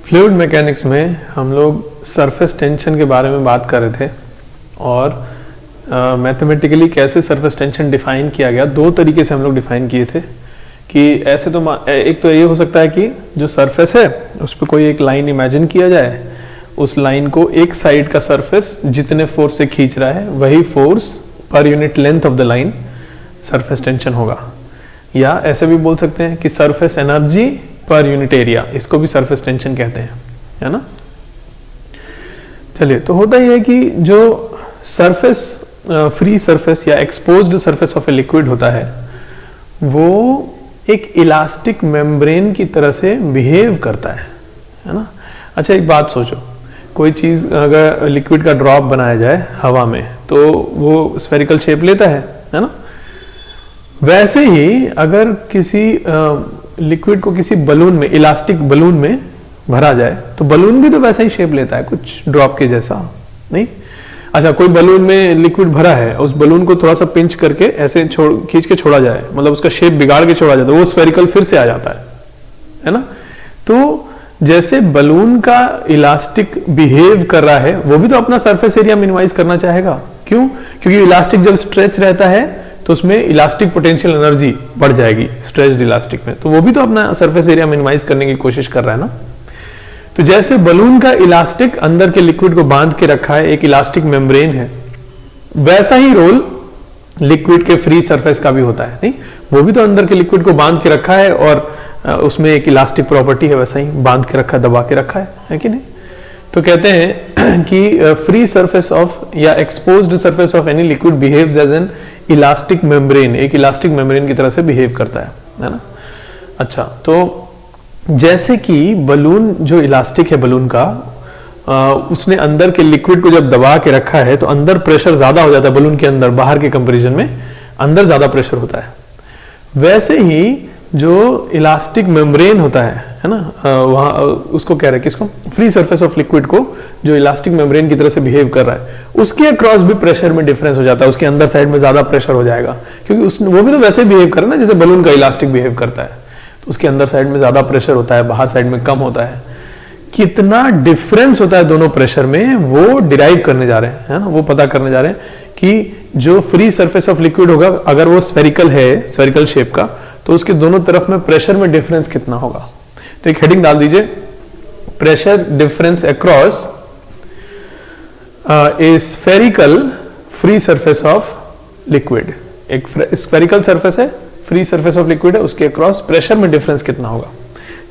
Fluid mechanics में हम लोग सरफेस टेंशन के बारे में बात कर रहे थे और मैथमेटिकली कैसे सरफेस टेंशन डिफाइन किया गया। दो तरीके से हम लोग डिफाइन किए थे कि ऐसे तो एक तो ये हो सकता है कि जो सरफेस है उस पर कोई एक लाइन इमेजिन किया जाए, उस लाइन को एक साइड का सरफेस जितने फोर्स से खींच रहा है वही force per unit length of the line surface tension होगा। या ऐसे भी बोल सकते हैं कि surface energy per unit area, इसको भी सरफेस टेंशन कहते हैं, है ना। चलिए, तो होता ही है कि जो सरफेस फ्री सरफेस या exposed surface of a liquid होता है वो एक इलास्टिक मेम्ब्रेन की तरह से बिहेव करता है ना। अच्छा, एक बात सोचो, कोई चीज अगर लिक्विड का ड्रॉप बनाया जाए हवा में तो वो स्फेरिकल शेप लेता है ना। वैसे ही अगर किसी लिक्विड को किसी बलून में, इलास्टिक बलून में भरा जाए तो बलून भी तो वैसा ही शेप लेता है, कुछ ड्रॉप के जैसा, नहीं। अच्छा, कोई बलून में लिक्विड भरा है, उस बलून को थोड़ा सा पिंच करके ऐसे खींच के छोड़ा जाए, मतलब उसका शेप बिगाड़ के छोड़ा जाए तो वो स्फेरिकल फिर से आ जाता है ना। तो जैसे बलून का इलास्टिक बिहेव कर रहा है वो भी तो अपना सरफेस एरिया मिनिमाइज करना चाहेगा। क्यों? क्योंकि इलास्टिक जब स्ट्रेच रहता है तो उसमें इलास्टिक पोटेंशियल एनर्जी बढ़ जाएगी स्ट्रेच्ड इलास्टिक में, तो वो भी तो अपना सरफेस एरिया मिनिमाइज करने की कोशिश कर रहा है ना। तो जैसे बलून का इलास्टिक अंदर के लिक्विड को बांध के रखा है, एक इलास्टिक मेम्ब्रेन है, वैसा ही रोल लिक्विड के फ्री सरफेस का भी होता है, नहीं। वो भी तो अंदर के लिक्विड को बांध के रखा है और उसमें एक इलास्टिक प्रॉपर्टी है, वैसा ही बांध के रखा, दबा के रखा है कि नहीं। तो कहते हैं कि फ्री सरफेस ऑफ या exposed surface of any liquid behaves as an elastic membrane, एक इलास्टिक मेम्ब्रेन की तरह से बिहेव करता है ना। अच्छा, तो जैसे कि बलून जो इलास्टिक है बलून का, उसने अंदर के लिक्विड को जब दबा के रखा है तो अंदर प्रेशर ज्यादा हो जाता है बलून के अंदर, बाहर के कंपैरिजन में अंदर ज्यादा प्रेशर होता है। वैसे ही जो इलास्टिक मेम्ब्रेन होता है ना, वहां उसको कह रहे हैं किसको, फ्री सरफेस ऑफ लिक्विड को, जो इलास्टिक मेम्ब्रेन की तरह से बिहेव कर रहा है, उसके अक्रॉस भी प्रेशर में डिफरेंस हो जाता है, उसके अंदर साइड में ज्यादा प्रेशर हो जाएगा, क्योंकि वो भी तो वैसे बिहेव कर रहा है ना जैसे बलून का इलास्टिक बिहेव करता है। तो उसके अंदर साइड में ज्यादा प्रेशर होता है, बाहर साइड में कम होता है। कितना डिफरेंस होता है दोनों प्रेशर में वो डिराइव करने जा रहे हैं, है ना, वो पता करने जा रहे हैं कि जो फ्री सरफेस ऑफ लिक्विड होगा अगर वो स्फेरिकल है, स्फेरिकल शेप का, तो उसके दोनों तरफ में प्रेशर में डिफरेंस कितना होगा। तो एक हेडिंग डाल दीजिए, pressure difference across A spherical free surface of liquid. एक स्फेरिकल सरफेस है, फ्री सरफेस ऑफ लिक्विड है, उसके अक्रॉस प्रेशर में डिफरेंस कितना होगा।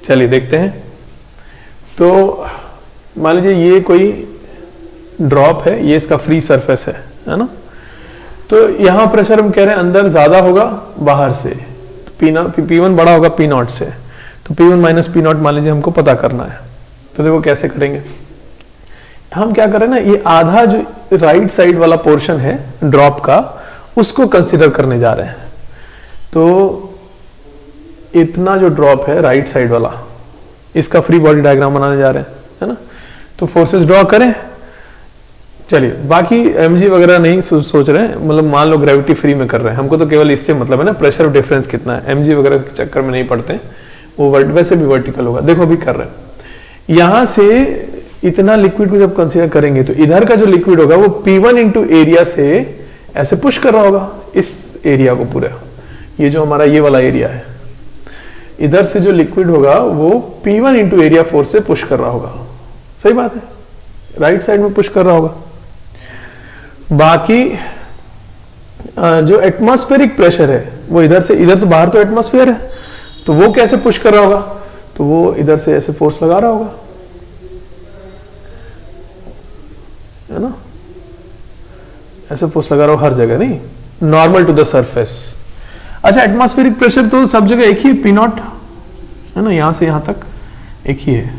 चलिए देखते हैं। तो मान लीजिए ये कोई ड्रॉप है, ये इसका फ्री सरफेस है ना। तो यहां प्रेशर हम कह रहे हैं अंदर ज्यादा होगा बाहर से, P1 बड़ा होगा P0 से, तो P1 माइनस P0 मान लीजिए हमको पता करना है। तो देखो कैसे करेंगे, हम क्या करें ना, ये आधा जो राइट साइड वाला पोर्शन है ड्रॉप का उसको कंसीडर करने जा रहे हैं। तो इतना जो ड्रॉप है राइट साइड वाला, इसका फ्री बॉडी डायग्राम बनाने जा रहे हैं, है ना। तो फोर्सेस ड्रॉ करें। चलिए, बाकी mg वगैरह नहीं सोच रहे हैं, मतलब मान लो ग्रेविटी फ्री में कर रहे हैं, हमको तो केवल इससे मतलब है ना, प्रेशर ऑफ डिफरेंस कितना है, mg वगैरह के चक्कर में नहीं पड़ते हैं, वो वैसे भी वर्टिकल होगा। देखो अभी कर रहे हैं, यहां से इतना लिक्विड को जब कंसीडर करेंगे तो इधर का जो लिक्विड होगा वो P1 इंटू एरिया से ऐसे पुश कर रहा होगा इस एरिया को पूरा, ये जो हमारा ये वाला एरिया है, इधर से जो लिक्विड होगा वो P1 इंटू एरिया फोर्स से पुश कर रहा होगा। सही बात है, राइट साइड में पुश कर रहा होगा। बाकी जो एटमॉस्फेरिक प्रेशर है वो इधर से, इधर तो बाहर तो एटमॉस्फेयर है, तो वो कैसे पुश कर रहा होगा, तो वो इधर से ऐसे फोर्स लगा रहा होगा, है ना, ऐसे फोर्स लगा रहा हो हर जगह, नहीं, नॉर्मल टू द सरफेस। अच्छा, एटमॉस्फेरिक प्रेशर तो सब जगह एक ही P0 है ना, यहां से यहां तक एक ही है।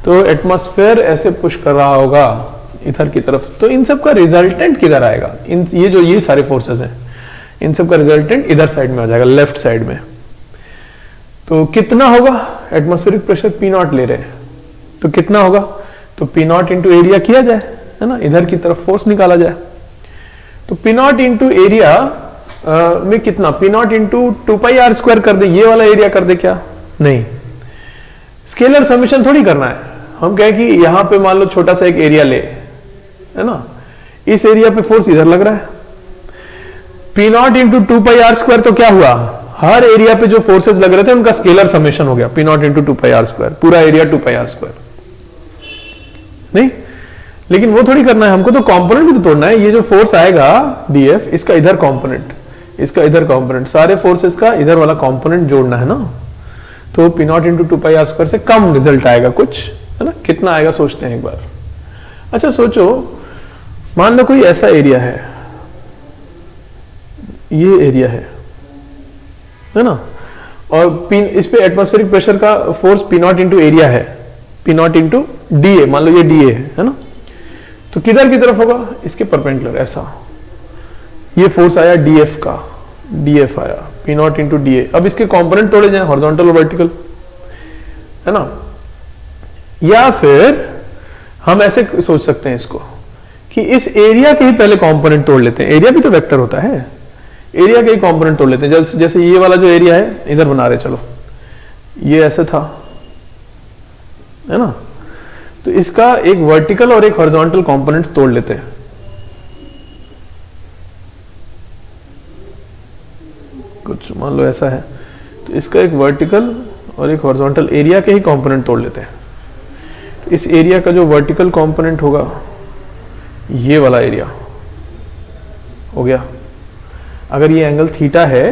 तो एटमॉस्फेयर ऐसे पुश कर रहा होगा इधर की तरफ, तो इन सब का रिजल्टेंट किधर आएगा, ये सारे फोर्सेस हैं, इन सब का रिजल्टेंट इधर साइड में आ जाएगा, लेफ्ट साइड में। तो कितना होगा, एटमॉस्फेरिक प्रेशर P0 ले रहे हैं, तो कितना होगा, तो P0 इंटू एरिया किया जाए, है ना, इधर की तरफ फोर्स निकाला जाए। तो P0 इंटू एरिया में कितना, P0 into 2 pi r square कर दे, ये वाला एरिया कर दे क्या, नहीं, स्केलर समेशन थोड़ी करना है, हम कहें कि यहां पे मान लो छोटा सा एक एरिया ले, है ना, इस एरिया पे फोर्स इधर लग रहा है, पी नॉट इंटू 2πr², तो क्या हुआ, हर एरिया पे जो फोर्सेस लग रहे थे उनका स्केलर समेशन हो गया, पी नॉट इंटू 2πr², पूरा एरिया 2πr²। नहीं, लेकिन वो थोड़ी करना है हमको, तो कंपोनेंट भी तो तोड़ना है। ये जो फोर्स आएगा df, इसका इधर कंपोनेंट, इसका इधर कंपोनेंट, सारे फोर्सेस का इधर वाला कंपोनेंट जोड़ना है ना, तो पी नॉट इंटू 2πr² से कम रिजल्ट आएगा कुछ, है ना। कितना आएगा सोचते हैं एक बार। अच्छा सोचो, मान लो कोई ऐसा एरिया है, ये एरिया है ना, और इस पे एटमॉस्फेरिक प्रेशर का force P naught into area है, P naught into D A, मान लो ये डी ए है ना, तो किधर की तरफ होगा, इसके परपेंडिकुलर ऐसा, ये फोर्स आया डीएफ का, डीएफ आया पी नॉट इंटू डी ए। अब इसके कंपोनेंट तोड़े जाए, हॉरिजॉन्टल और वर्टिकल, है ना। या फिर हम ऐसे सोच सकते हैं इसको कि इस एरिया के ही पहले कंपोनेंट तोड़ लेते हैं, एरिया भी तो वेक्टर होता है, एरिया के ही कंपोनेंट तोड़ लेते हैं। जैसे ये वाला जो एरिया है इधर बना रहे, चलो ये ऐसे था, है ना, तो इसका एक वर्टिकल और एक हॉरिजॉन्टल कंपोनेंट तोड़ लेते हैं। कुछ मान लो ऐसा है, तो इसका एक वर्टिकल और एक हॉरिजॉन्टल, एरिया के ही कंपोनेंट तोड़ लेते हैं। इस एरिया का जो वर्टिकल कंपोनेंट होगा, ये वाला एरिया हो गया, अगर ये एंगल थीटा है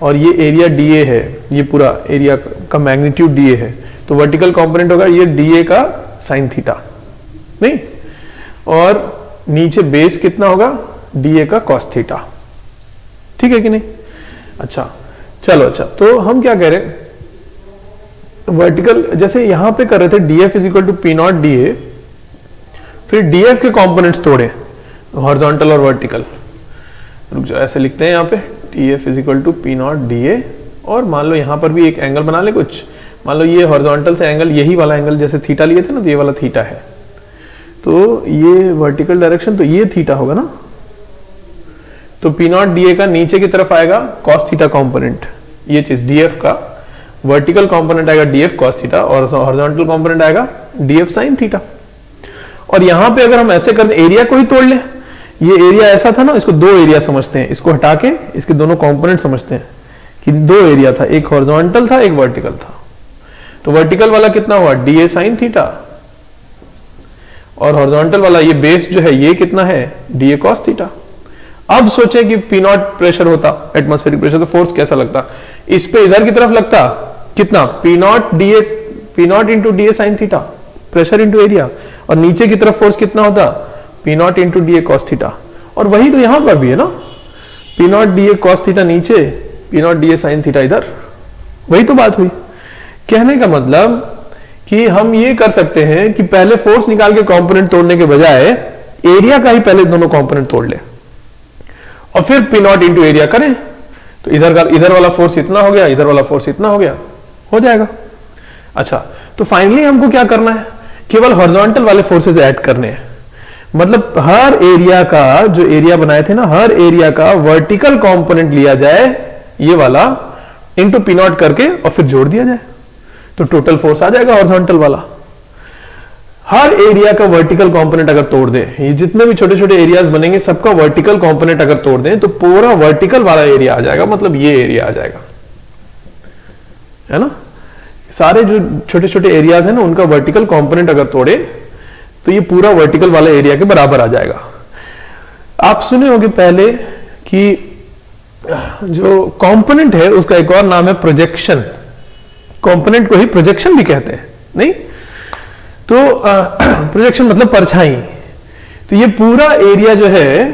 और ये एरिया डीए है, ये पूरा एरिया का मैग्नीट्यूड डीए है, तो वर्टिकल कंपोनेंट होगा ये डीए का साइन थीटा, नहीं, और नीचे बेस कितना होगा, डीए का कॉस थीटा, ठीक है कि नहीं। अच्छा चलो, अच्छा तो हम क्या कह रहे हैं, वर्टिकल जैसे यहां पे कर रहे थे df is equal to P naught D A, फिर df के कंपोनेंट्स तोड़े, हॉरिजॉन्टल और वर्टिकल, रुक जाओ ऐसे लिखते हैं यहाँ पे df is equal to P naught D A, और मान लो यहां पर भी एक एंगल बना ले कुछ, मान लो ये हॉरिजॉन्टल से एंगल, यही वाला एंगल जैसे थीटा लिए थे ना, तो ये वाला थीटा है, तो ये वर्टिकल डायरेक्शन, तो ये थीटा होगा ना, तो पी नॉट डी ए का नीचे की तरफ आएगा कॉस थीटा कंपोनेंट, ये चीज df का वर्टिकल कंपोनेंट आएगा df cos थीटा, और हॉरिजॉन्टल कंपोनेंट आएगा df sin थीटा। और यहां पे अगर हम ऐसे कर एरिया को ही तोड़ ले, ये एरिया ऐसा था ना, इसको दो एरिया समझते हैं, इसको हटा के इसके दोनों कंपोनेंट समझते हैं कि दो एरिया था, एक हॉरिजॉन्टल था एक वर्टिकल था, तो वर्टिकल वाला कितना हुआ da sin थीटा, और हॉरिजॉन्टल वाला ये बेस जो है ये कितना है da cos थीटा। अब सोचें कि पी नॉट प्रेशर होता, एटमॉस्फेरिक प्रेशर, तो फोर्स कैसा लगता, इस पे इधर की तरफ लगता कितना, P naught into D A sine theta, pressure into area, और नीचे की तरफ फोर्स कितना होता, P naught into D A cos theta. और वही तो यहां पर भी है ना, P naught D A cos theta नीचे, P naught D A sine theta इधर, वही तो बात हुई। कहने का मतलब कि हम ये कर सकते हैं कि पहले फोर्स निकाल के कंपोनेंट तोड़ने के बजाय एरिया का ही पहले दोनों कंपोनेंट तोड़ ले, और फिर पी नॉट इंटू एरिया करें, तो इधर वाला फोर्स इतना हो गया, इधर वाला फोर्स इतना हो गया, हो जाएगा। अच्छा, तो फाइनली हमको क्या करना है, केवल हॉरिजॉन्टल वाले फोर्सेस ऐड करने हैं, मतलब हर एरिया का, जो एरिया बनाए थे ना, हर एरिया का वर्टिकल कंपोनेंट लिया जाए, ये वाला इंटू पी नॉट करके, और फिर जोड़ दिया जाए, तो टोटल फोर्स आ जाएगा हॉरिजॉन्टल वाला। हर एरिया का वर्टिकल कंपोनेंट अगर तोड़ दें, ये जितने भी छोटे छोटे एरियाज बनेंगे सबका वर्टिकल कंपोनेंट अगर तोड़ दें, तो पूरा वर्टिकल वाला एरिया आ जाएगा, मतलब ये एरिया आ जाएगा, है ना। सारे जो छोटे छोटे एरियाज हैं ना, उनका वर्टिकल कंपोनेंट अगर तोड़े तो ये पूरा वर्टिकल वाला एरिया के बराबर आ जाएगा। आप सुने होंगे पहले कि जो कंपोनेंट है उसका एक और नाम है प्रोजेक्शन, कंपोनेंट को ही प्रोजेक्शन भी कहते हैं, नहीं तो प्रोजेक्शन मतलब परछाई। तो ये पूरा एरिया जो है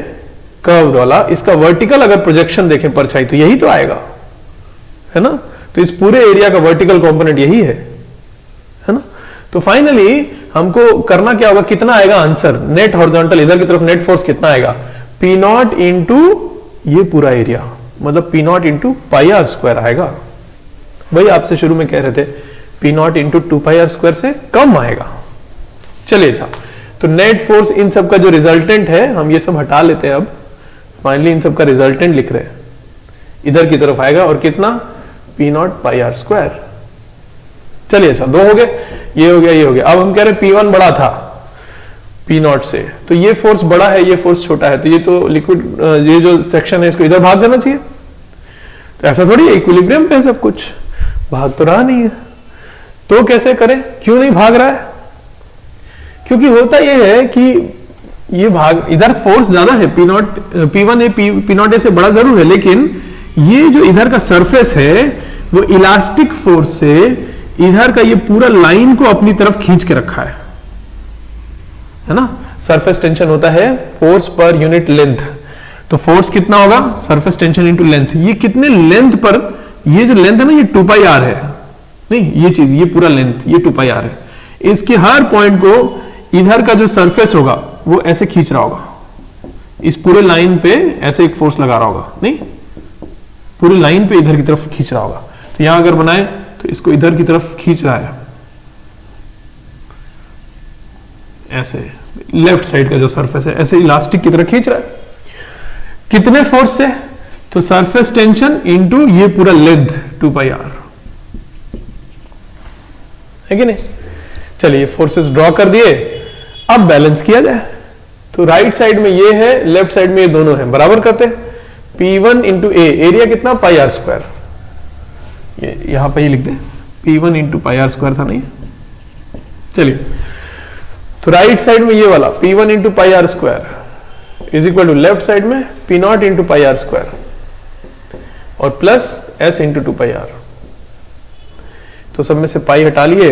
कर्व वाला, इसका वर्टिकल अगर प्रोजेक्शन देखें परछाई, तो यही तो आएगा, है ना। तो इस पूरे एरिया का वर्टिकल कंपोनेंट यही है ना। तो फाइनली हमको करना क्या होगा, कितना आएगा आंसर, नेट हॉरिजॉन्टल इधर की तरफ नेट फोर्स कितना आएगा, पी नॉट इंटू ये पूरा एरिया, मतलब P naught into pi R square आएगा। वही आपसे शुरू में कह रहे थे, पी नॉट इंटू 2πr² से कम आएगा। चलिए अच्छा, तो नेट फोर्स इन सब का जो रिजल्टेंट है, हम ये सब हटा लेते हैं। अब फाइनली इन सब का रिजल्टेंट लिख रहे हैं, इधर की तरफ आएगा, और कितना, P naught pi R square. चलिए अच्छा, दो हो गए, ये हो गया, ये हो गया। अब हम कह रहे P1 बड़ा था P0 से, तो ये फोर्स बड़ा है, ये फोर्स छोटा है, तो ये तो लिक्विड, ये जो सेक्शन है इसको इधर भाग देना चाहिए। तो ऐसा थोड़ी है, इक्विलिब्रियम पे सब कुछ, भाग तो रहा नहीं है। तो कैसे करें, क्यों नहीं भाग रहा है? क्योंकि होता यह है कि ये भाग, इधर फोर्स ज्यादा है, P1 P0 से बड़ा जरूर है, लेकिन ये जो इधर का सरफेस है वो इलास्टिक फोर्स से इधर का ये पूरा लाइन को अपनी तरफ खींच के रखा है ना। सरफेस टेंशन होता है फोर्स पर यूनिट लेंथ, तो फोर्स कितना होगा, सरफेस टेंशन इनटू लेंथ। ये कितने लेंथ पर, ये जो लेंथ है ना, ये 2πr है, नहीं ये चीज, ये पूरा लेंथ, ये 2πr है। इसके हर पॉइंट को इधर का जो सरफेस होगा वो ऐसे खींच रहा होगा, इस पूरे लाइन पे ऐसे एक फोर्स लगा रहा होगा, नहीं पूरी लाइन पे इधर की तरफ खींच रहा होगा। तो यहां अगर बनाए तो इसको इधर की तरफ खींच रहा है, ऐसे लेफ्ट साइड का जो सरफेस है ऐसे इलास्टिक की तरह खींच रहा है। कितने फोर्स से, तो सरफेस टेंशन इनटू ये पूरा लेंथ 2πr है कि नहीं। चलिए फोर्सेस ड्रॉ कर दिए, अब बैलेंस किया जाए। तो राइट साइड में ये है, लेफ्ट साइड में ये दोनों है, बराबर करते हैं। P1 इंटू ए, एरिया कितना, πr², ये यहां पर ही लिख दे, P1 इंटू πr² था नहीं। चलिए तो राइट साइड में ये वाला P1 into πr² is equal to left side में P0 इंटू πr² और प्लस s इंटू 2πr। तो सब में से पाई हटा लिए,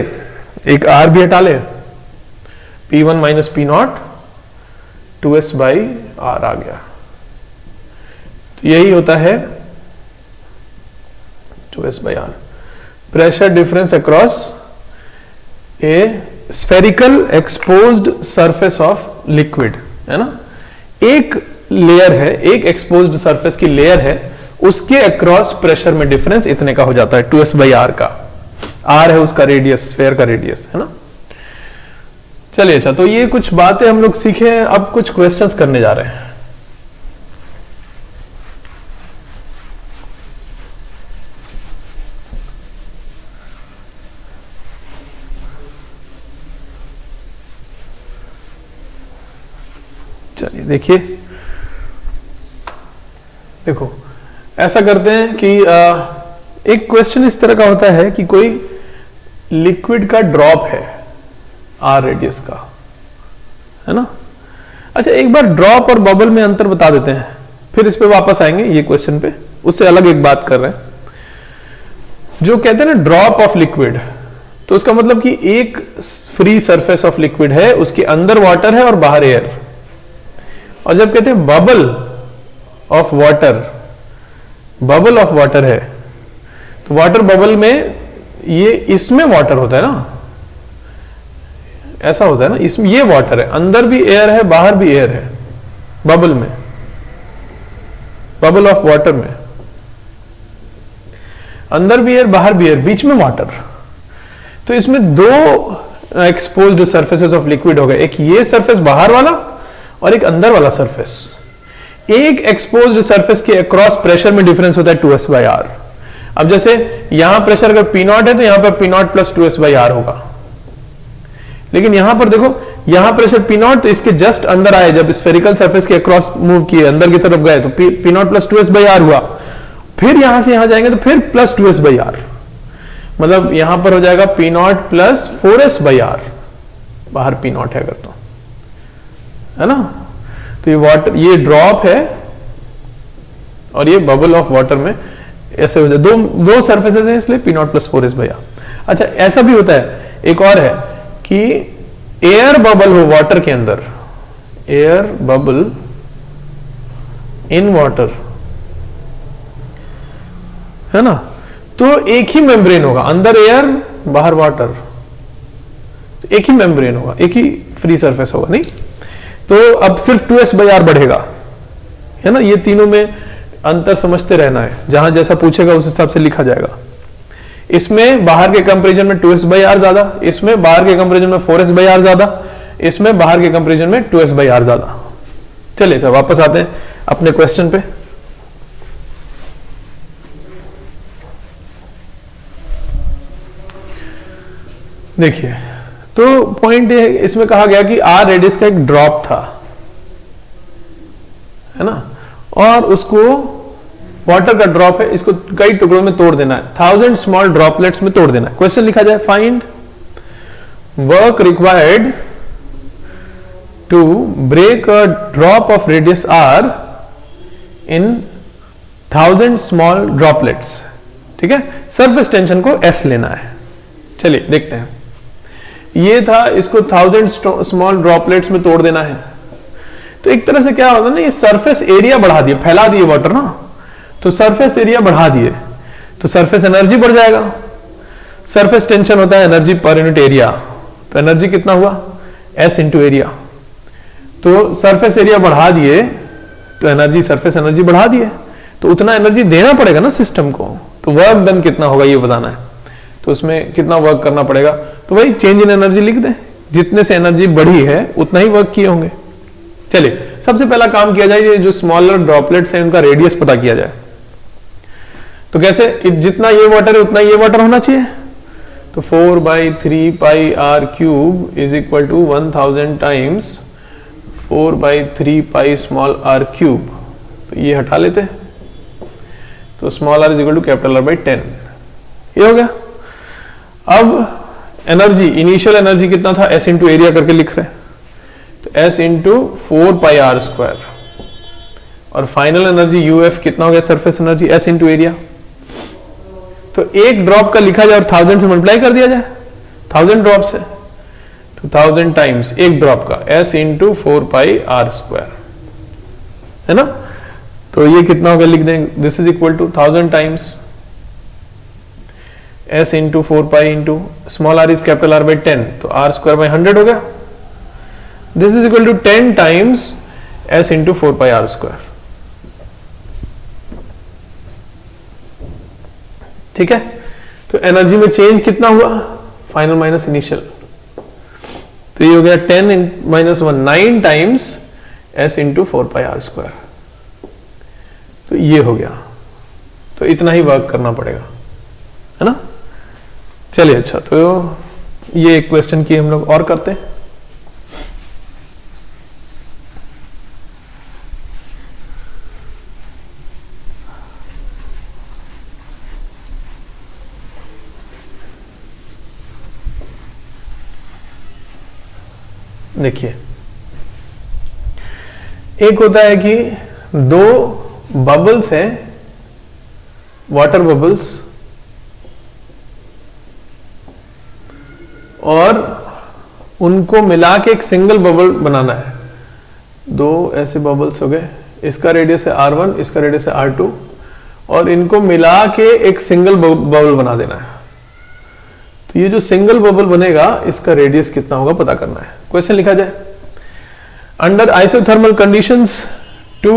एक r भी हटा ले, P1 minus P0 2s by r आ गया। तो यही होता है 2s by r, pressure difference across A spherical exposed surface of liquid, है ना। एक लेयर है, एक एक्सपोज्ड सरफेस की लेयर है, उसके अक्रॉस प्रेशर में डिफरेंस इतने का हो जाता है 2s बाई r का। r है उसका रेडियस, स्फेयर का रेडियस, है ना। चलिए अच्छा, तो ये कुछ बातें हम लोग सीखे हैं, अब कुछ क्वेश्चंस करने जा रहे हैं। चलिए देखिए, देखो ऐसा करते हैं कि एक क्वेश्चन इस तरह का होता है कि कोई लिक्विड का ड्रॉप है r रेडियस का, है ना। अच्छा एक बार ड्रॉप और बबल में अंतर बता देते हैं, फिर इस पे वापस आएंगे ये क्वेश्चन पे, उससे अलग एक बात कर रहे हैं। जो कहते हैं ना ड्रॉप ऑफ लिक्विड, तो उसका मतलब कि एक फ्री सरफेस ऑफ लिक्विड है, उसके अंदर वाटर है और बाहर एयर। और जब कहते हैं bubble of water, bubble of water है, तो वाटर बबल में ये इसमें वाटर होता है ना, ऐसा होता है ना, इसमें ये वाटर है, अंदर भी एयर है बाहर भी एयर है बबल में, बबल ऑफ वाटर में अंदर भी एयर बाहर भी एयर, बीच में वाटर। तो इसमें दो एक्सपोज्ड सरफेसेस ऑफ लिक्विड हो गए, एक ये सरफेस बाहर वाला और एक अंदर वाला सरफेस। एक एक्सपोज्ड सरफेस के अक्रॉस प्रेशर में डिफरेंस होता है 2s बाई r। अब जैसे यहां प्रेशर अगर P0 है तो यहां पर P0 plus 2s by r होगा, लेकिन यहां पर देखो यहां प्रेशर P0 तो इसके जस्ट अंदर आए, जब स्फेरिकल सरफेस के अक्रॉस मूव किए अंदर की तरफ गए तो P0 plus 2s by r हुआ। फिर यहां से यहां जाएंगे तो फिर प्लस 2s बाई r, मतलब यहां पर हो जाएगा P0 plus 4s by r, बाहर P0 है अगर तो, है ना। तो ये वाटर, ये ड्रॉप है और ये बबल ऑफ वाटर में ऐसे हो जाए, दो सरफेसेस हैं इसलिए P0 plus 4s by r। अच्छा ऐसा भी होता है, एक और है कि एयर बबल हो वाटर के अंदर, एयर बबल इन वाटर, है ना। तो एक ही मेम्ब्रेन होगा, अंदर एयर बाहर वाटर, एक ही मेम्ब्रेन होगा, एक ही फ्री सरफेस होगा, नहीं। तो अब सिर्फ 2s बाई r बढ़ेगा, है ना। ये तीनों में अंतर समझते रहना है, जहां जैसा पूछेगा उस हिसाब से लिखा जाएगा। इसमें बाहर के कंपैरिजन में 2s बाई r ज्यादा, इसमें बाहर के कंपैरिजन में 4s बाई r ज्यादा, इसमें बाहर के कंपैरिजन में 2s बाई r ज्यादा। चलिए अच्छा वापस आते हैं अपने क्वेश्चन पे। देखिए, तो पॉइंट ये इसमें कहा गया कि आर रेडियस का एक ड्रॉप था, है ना, और उसको वाटर का ड्रॉप है, इसको कई टुकड़ों में तोड़ देना है, 1000 स्मॉल ड्रॉपलेट्स में तोड़ देना है। क्वेश्चन लिखा जाए, find work required to break a drop of radius R in 1000 small droplets. ठीक है, सरफेस टेंशन को एस लेना है। चलिए देखते हैं, ये था, इसको 1000 स्मॉल ड्रॉपलेट्स में तोड़ देना है। तो एक तरह से क्या होगा ना, ये सरफेस एरिया बढ़ा दिए, फैला दिए वाटर ना, तो सरफेस एरिया बढ़ा दिए तो सरफेस एनर्जी बढ़ जाएगा। सरफेस टेंशन होता है एनर्जी पर यूनिट एरिया, तो एनर्जी कितना हुआ, एस इंटू एरिया। तो सरफेस एरिया बढ़ा दिए तो एनर्जी, सरफेस एनर्जी बढ़ा दिए, तो उतना एनर्जी देना पड़ेगा ना सिस्टम को, तो वर्क डन कितना होगा ये बताना है। तो उसमें कितना वर्क करना पड़ेगा, तो भाई चेंज इन एनर्जी लिख दें, जितने से एनर्जी बढ़ी है उतना ही वर्क किए होंगे। चलिए, सबसे पहला काम किया जाए, ये जो स्मॉलर ड्रॉपलेट्स हैं उनका रेडियस पता किया जाए। तो कैसे, जितना ये वाटर है उतना ये वाटर होना चाहिए, तो 4/3 pi R cube is equal to 1000 times 4/3 pi small R cube. तो ये हटा लेते हैं, तो small R is equal to capital R by 10। ये हो गया। अब एनर्जी, इनिशियल एनर्जी कितना था, एस इंटू एरिया करके लिख रहे हैं, तो एस इंटू 4πr², और फाइनल एनर्जी यू एफ कितना हो गया, surface energy S into area. तो एक ड्रॉप का लिखा जाए और 1000 से मल्टीप्लाई कर दिया जाए, 1000 ड्रॉप से, तो 1000 टाइम्स एक ड्रॉप का एस इंटू 4πr², है ना। तो ये कितना हो गया, लिख देंगे, this is equal to 1000 times S into 4π into small R is capital R by 10, तो r²/100 हो गया। This is equal to 10 times S into 4πr²। ठीक है, तो एनर्जी में चेंज कितना हुआ, फाइनल माइनस इनिशियल, तो ये हो गया 10 - 1 9 टाइम्स एस इंटू 4πr²। तो ये हो गया, तो इतना ही वर्क करना पड़ेगा, है ना। चलिए, अच्छा, तो ये एक क्वेश्चन की हम लोग और करते हैं। देखिए, एक होता है कि दो बबल्स हैं, वाटर बबल्स, और उनको मिला के एक सिंगल बबल बनाना है। दो ऐसे बबल्स हो गए, इसका रेडियस है R1, इसका रेडियस है R2, और इनको मिला के एक सिंगल बबल बना देना है। तो ये जो सिंगल बबल बनेगा, इसका रेडियस कितना होगा पता करना है। क्वेश्चन लिखा जाए, under isothermal conditions two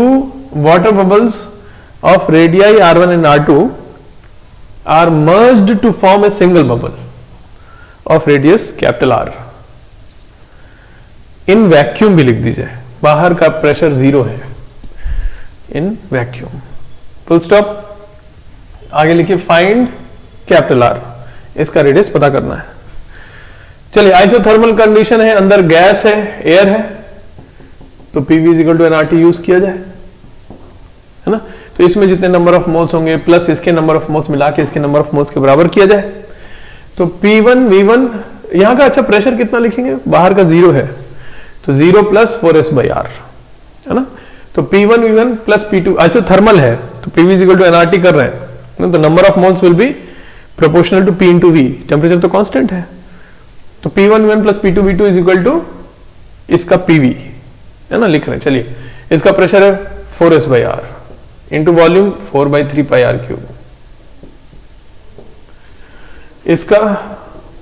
water bubbles of radii R1 and R2 are merged to form a single bubble of radius capital R। In vacuum भी लिख दीजिए, बाहर का प्रेशर 0 है, इन वैक्यूम, फुल स्टॉप। आगे लिखिए, फाइंड कैपिटल R, इसका radius पता करना है। चलिए, आइसोथर्मल कंडीशन है, अंदर गैस है, एयर है, तो PV equal to nRT use किया जाए, है ना। तो इसमें जितने नंबर ऑफ मोल्स होंगे प्लस इसके नंबर ऑफ मोल्स मिला के इसके नंबर ऑफ मोल्स के बराबर किया जाए। तो P1 V1, यहां का अच्छा प्रेशर कितना लिखेंगे, बाहर का 0 है, तो 0 + 4s/r, है ना। तो P1 V1 + P2, आइसोथर्मल है, तो PV इक्वल टू nRT कर रहे हैं, तो number of moles will be proportional to P into V, temperature तो कांस्टेंट है, तो P1 V1 + P2 V2 is equal to इसका PV, है ना, लिख रहे हैं। चलिए, इसका प्रेशर है 4s/r इंटू वॉल्यूम 4/3 पाई r³। इसका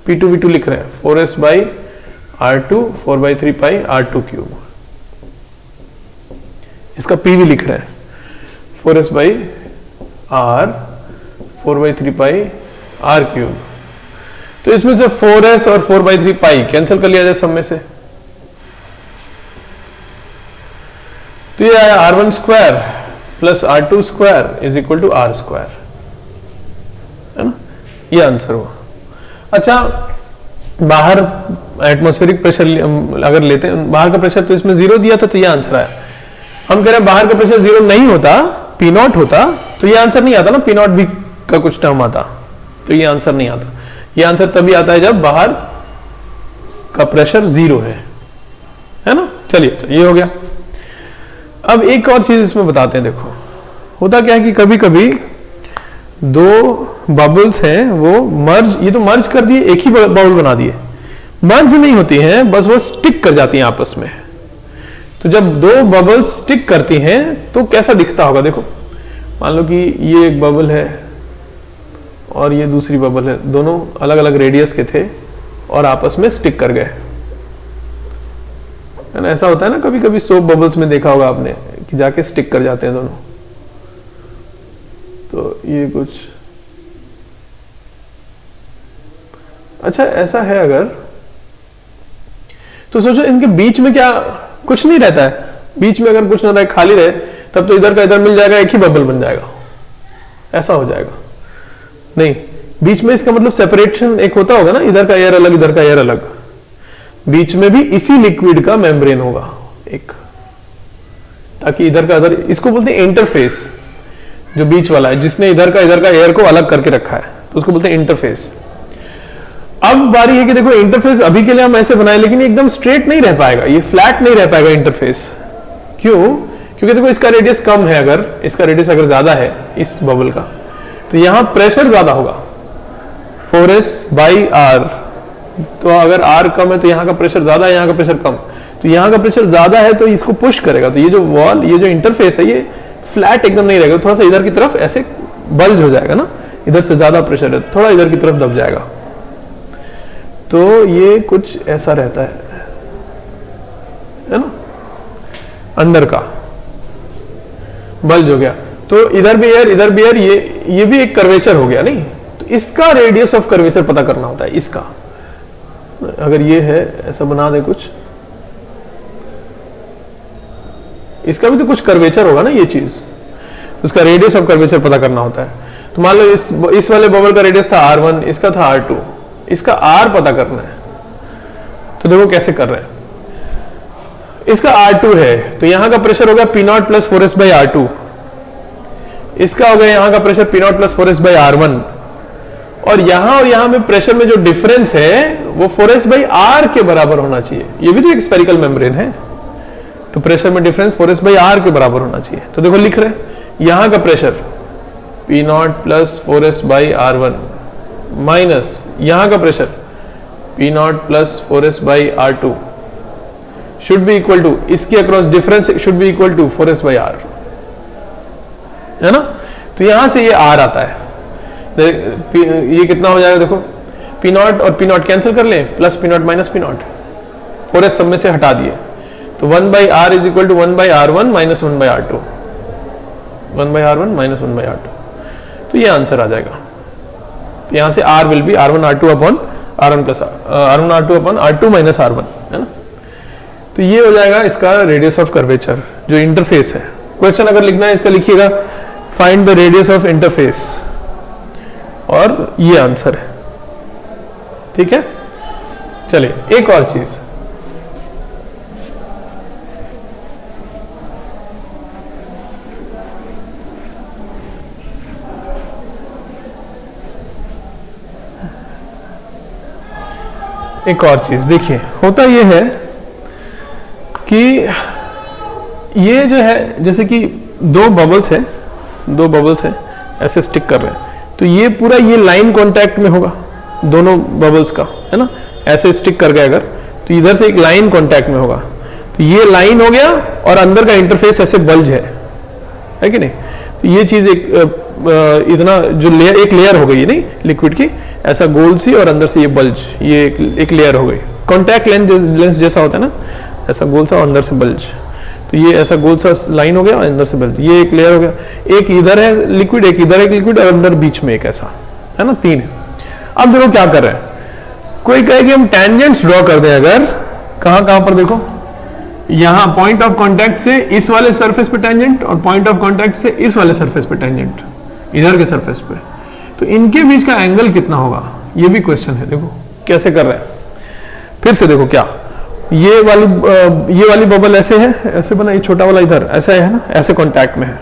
P2 V2 लिख रहे हैं 4s/r2 4/3 पाई r2³। इसका PV लिख रहे हैं 4s/r 4/3 पाई r³। तो इसमें से 4s और 4/3 पाई कैंसिल कर लिया जाए सब में से, तो ये आया r1² + r2² is equal to r², है ना, ये आंसर हुआ। अच्छा, बाहर एटमॉस्फेरिक प्रेशर अगर लेते हैं बाहर का प्रेशर, तो इसमें 0 दिया था तो ये आंसर आया। हम कह रहे हैं बाहर का प्रेशर 0 नहीं होता, पी नॉट होता, तो ये आंसर नहीं आता ना, पी नॉट भी का कुछ टर्म आता, तो ये आंसर नहीं आता। ये आंसर तभी आता है जब बाहर का प्रेशर 0 है ना। चलिए तो ये हो गया। अब एक और चीज इसमें बताते हैं। देखो होता क्या है कि कभी कभी दो बबल्स हैं वो मर्ज, ये तो मर्ज कर दिए, एक ही बाउल बना दिए, मर्ज नहीं होती हैं, बस वो स्टिक कर जाती हैं आपस में। तो जब दो बबल्स स्टिक करती हैं तो कैसा दिखता होगा। देखो मान लो कि ये एक बबल है और ये दूसरी बबल है, दोनों अलग अलग रेडियस के थे और आपस में स्टिक कर गए, है ना। ऐसा होता है ना कभी कभी सोप बबल्स में देखा होगा आपने कि जाके स्टिक कर जाते हैं दोनों। तो ये कुछ अच्छा ऐसा है अगर, तो सोचो इनके बीच में क्या कुछ नहीं रहता है, बीच में अगर कुछ ना रहे खाली रहे तब तो इधर का इधर मिल जाएगा, एक ही बबल बन जाएगा, ऐसा हो जाएगा। नहीं, बीच में इसका मतलब सेपरेशन एक होता होगा ना, इधर का एयर अलग इधर का एयर अलग, बीच में भी इसी लिक्विड का मेम्ब्रेन होगा एक, ताकि इधर का इधर, इसको बोलते हैं इंटरफेस, जो बीच वाला है जिसने इधर का एयर को अलग करके रखा है, तो उसको बोलते हैं इंटरफेस। अब बारी है कि देखो इंटरफेस अभी के लिए हम ऐसे बनाए, लेकिन एकदम स्ट्रेट नहीं रह पाएगा, ये फ्लैट नहीं रह पाएगा इंटरफेस। क्यों? क्योंकि देखो इसका रेडियस कम है, अगर इसका रेडियस अगर ज्यादा है इस बबल का, तो यहां प्रेशर ज्यादा होगा 4s/r। तो अगर r कम है तो यहां का प्रेशर ज्यादा है, यहां का प्रेशर कम, तो यहां का प्रेशर ज्यादा है तो इसको पुश करेगा, तो ये जो वॉल, ये जो इंटरफेस है, ये फ्लैट एकदम नहीं रहेगा, थोड़ा सा इधर की तरफ ऐसे बल्ज हो जाएगा ना, इधर से ज्यादा प्रेशर है, थोड़ा इधर की तरफ दब जाएगा। तो ये कुछ ऐसा रहता है ना, अंदर का बल्ज हो गया, तो इधर भी एयर इधर भी एयर, ये भी एक कर्वेचर हो गया नहीं। तो इसका रेडियस ऑफ कर्वेचर पता करना होता है। इसका अगर ये है ऐसा बना दे कुछ, इसका भी तो कुछ कर्वेचर होगा ना ये चीज, उसका रेडियस ऑफ कर्वेचर पता करना होता है। तो मान लो इस वाले बबल का रेडियस था r1, इसका था r2, इसका r पता करना है। तो देखो कैसे कर रहे हैं, इसका r2 है तो यहां का प्रेशर होगा P0 प्लस 4s/r2, इसका हो गया यहां का प्रेशर P0 प्लस 4s/r1, और यहां में प्रेशर में जो डिफरेंस है वो 4s/r के बराबर होना चाहिए। ये भी तो एक स्फेरिकल मेम्ब्रेन है, तो प्रेशर में डिफरेंस 4s/r के बराबर होना चाहिए। तो देखो लिख रहे हैं यहां का pressure P0 plus 4s/r1 minus यहां का pressure P0 plus 4s/r2 should be equal to, इसके across difference should be equal to 4s/r, है ना। तो यहां से ये r आता है, ये कितना हो जाएगा देखो, P0 और P0 कैंसिल कर लें, plus P0 minus P0, 4s सब में से हटा दिए, तो 1/r is equal to 1/r1 minus 1/r2, 1/r1 minus 1/r2, तो ये आंसर आ जाएगा। तो यहां से r will be r1 r2 upon r1 plus r1 r2 upon r2 minus r1, है ना। तो ये हो जाएगा इसका रेडियस ऑफ कर्वेचर जो इंटरफेस है। क्वेश्चन अगर लिखना है इसका लिखिएगा find the radius of interface, और ये आंसर है, ठीक है। चलिए एक और चीज, एक और चीज देखिए, होता ये है कि ये जो है जैसे कि दो बबल्स है ऐसे स्टिक कर रहे हैं, तो ये पूरा ये लाइन कांटेक्ट में होगा दोनों बबल्स का, है ना। ऐसे स्टिक कर गए अगर, तो इधर से एक लाइन कांटेक्ट में होगा, तो ये लाइन हो गया और अंदर का इंटरफेस ऐसे बल्ज है कि नहीं। तो ये चीज एक इतना जो लेयर, एक लेयर हो गई नहीं लिक्विड की, ऐसा गोल सी, और अंदर से ये बल्ज, ये एक लेयर हो गई, कॉन्टैक्ट लेंस जैसा होता है ना, ऐसा गोल सा और अंदर से बल्ज। तो ये ऐसा गोल सा लाइन हो गया और अंदर से बल्ज, ये एक लेयर हो गया, एक इधर है लिक्विड, एक इधर एक लिक्विड, और अंदर बीच में एक ऐसा, है ना, तीन है। अब देखो क्या कर रहे हैं, कोई कहे कि हम टेंजेंट्स ड्रॉ कर दें, अगर कहां पर देखो, यहां पॉइंट ऑफ कांटेक्ट से इस वाले सरफेस पे टेंजेंट, और पॉइंट ऑफ कांटेक्ट से इस वाले सरफेस पे टेंजेंट, इधर के सरफेस पे, तो इनके बीच का एंगल कितना होगा, ये भी क्वेश्चन है। देखो कैसे कर रहे हैं, फिर से देखो क्या, ये वाली बबल ऐसे है, ऐसे बना, ये छोटा वाला इधर ऐसा है ना, ऐसे कांटेक्ट में है,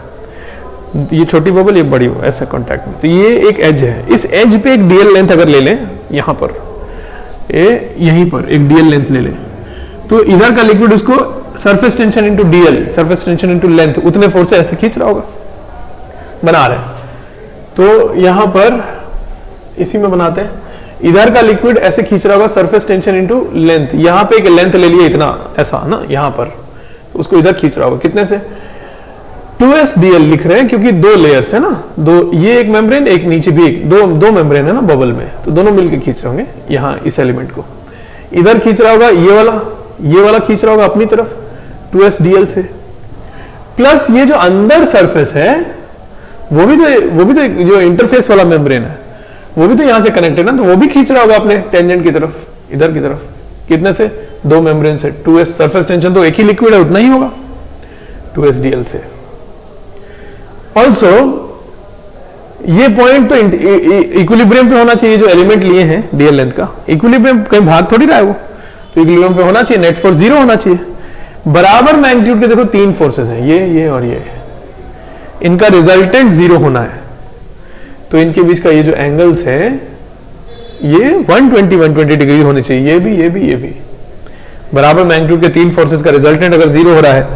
ये छोटी बबल ये बड़ी हो ऐसे कांटेक्ट में, तो ये एक एज है, इस एज पे एक डीएल लेंथ अगर ले लें, यहां पर यहीं पर एक डीएल लेंथ ले लें, तो इधर का लिक्विड उसको surface tension into DL, surface tension into length, उतने फोर्स से ऐसे खींच रहा होगा, बना रहे हैं। तो यहां पर इसी में बनाते हैं, इधर का लिक्विड ऐसे खींच रहा होगा सरफेस टेंशन इनटू लेंथ, यहां पे एक लेंथ ले लिए इतना ऐसा ना यहां पर, तो उसको इधर खींच रहा होगा कितने से 2sdl लिख रहे हैं क्योंकि दो लेयर्स है ना, दो, ये एक मेम्ब्रेन एक नीचे भी एक, दो मेम्ब्रेन है ना बबल में, तो दोनों मिलकर खींच रहे होंगे यहां इस एलिमेंट को, इधर खींच रहा होगा ये वाला खींच रहा होगा अपनी तरफ 2sdl से, प्लस ये जो अंदर सरफेस है वो भी तो जो इंटरफेस वाला मेम्ब्रेन है वो भी तो यहां से कनेक्टेड है ना, तो वो भी खींच रहा होगा अपने टेंजेंट की तरफ, इधर की तरफ, कितने से, दो मेम्ब्रेन से, 2s, सरफेस टेंशन तो एक ही लिक्विड है उतना ही होगा 2sdl से। ऑल्सो ये पॉइंट तो इक्विलिब्रियम पे होना चाहिए, जो एलिमेंट लिए हैं डीएल लेंथ का, इक्विलिब्रियम कहीं भाग थोड़ी रहा है वो, तो इक्विलिब्रियम पे होना चाहिए, नेट फोर्स 0 होना चाहिए, बराबर मैग्नीट्यूड के देखो तीन फोर्सेस हैं, ये और ये, इनका रिजल्टेंट 0 होना है, तो इनके बीच का ये जो एंगल्स है ये 120 डिग्री होने चाहिए, ये भी बराबर मैग्नीट्यूड के तीन फोर्सेस का रिजल्टेंट अगर 0 हो रहा है